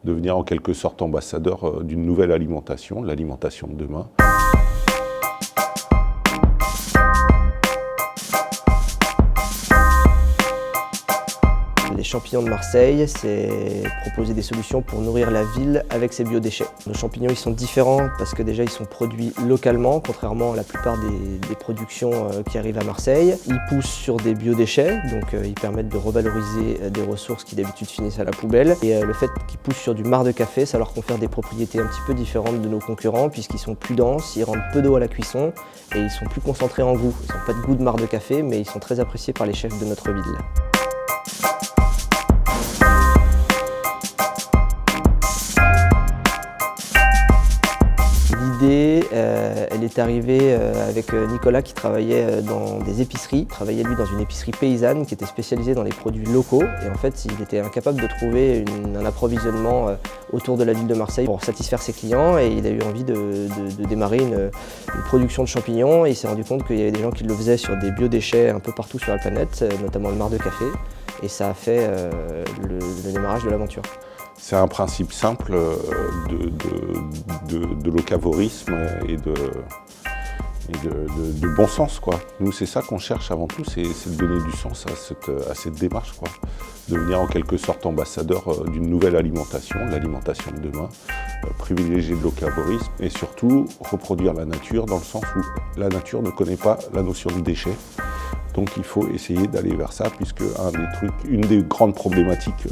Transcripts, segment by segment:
Devenir en quelque sorte ambassadeur d'une nouvelle alimentation, l'alimentation de demain. Les champignons de Marseille, c'est proposer des solutions pour nourrir la ville avec ses biodéchets. Nos champignons ils sont différents parce que déjà ils sont produits localement, contrairement à la plupart des productions qui arrivent à Marseille. Ils poussent sur des biodéchets, donc ils permettent de revaloriser des ressources qui d'habitude finissent à la poubelle. Et le fait qu'ils poussent sur du marc de café, ça leur confère des propriétés un petit peu différentes de nos concurrents puisqu'ils sont plus denses, ils rendent peu d'eau à la cuisson et ils sont plus concentrés en goût. Ils n'ont pas de goût de marc de café, mais ils sont très appréciés par les chefs de notre ville. L'idée, elle est arrivée avec Nicolas qui travaillait dans des épiceries. Il travaillait lui dans une épicerie paysanne qui était spécialisée dans les produits locaux. Et en fait, il était incapable de trouver un approvisionnement autour de la ville de Marseille pour satisfaire ses clients. Et il a eu envie de démarrer une production de champignons. Et il s'est rendu compte qu'il y avait des gens qui le faisaient sur des biodéchets un peu partout sur la planète, notamment le marc de café. Et ça a fait le démarrage de l'aventure. C'est un principe simple de locavorisme et de bon sens, quoi. Nous, c'est ça qu'on cherche avant tout, c'est de donner du sens à cette démarche, quoi. Devenir en quelque sorte ambassadeur d'une nouvelle alimentation, l'alimentation de demain, privilégier le locavorisme et surtout reproduire la nature dans le sens où la nature ne connaît pas la notion de déchet. Donc il faut essayer d'aller vers ça, puisque une des grandes problématiques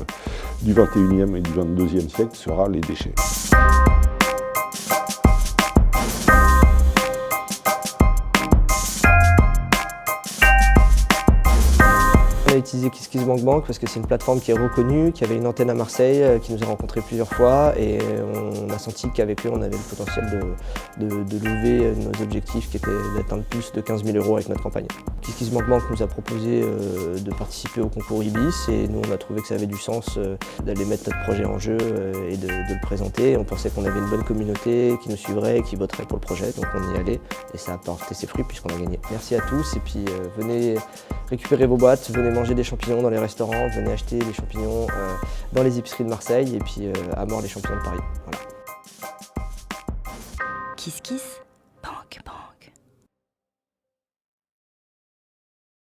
du 21e et du 22e siècle sera les déchets. On a utilisé KissKissBankBank parce que c'est une plateforme qui est reconnue, qui avait une antenne à Marseille, qui nous a rencontrés plusieurs fois et on a senti qu'avec eux on avait le potentiel de lever nos objectifs qui étaient d'atteindre plus de 15 000 € avec notre campagne. KissKissBankBank nous a proposé de participer au concours Ibis et nous on a trouvé que ça avait du sens d'aller mettre notre projet en jeu et de le présenter. On pensait qu'on avait une bonne communauté qui nous suivrait et qui voterait pour le projet, donc on y allait et ça a porté ses fruits puisqu'on a gagné. Merci à tous et puis venez récupérer vos boîtes, venez manger des champignons dans les restaurants, venez acheter des champignons dans les épiceries de Marseille et puis à mort les champignons de Paris. Voilà. KissKiss.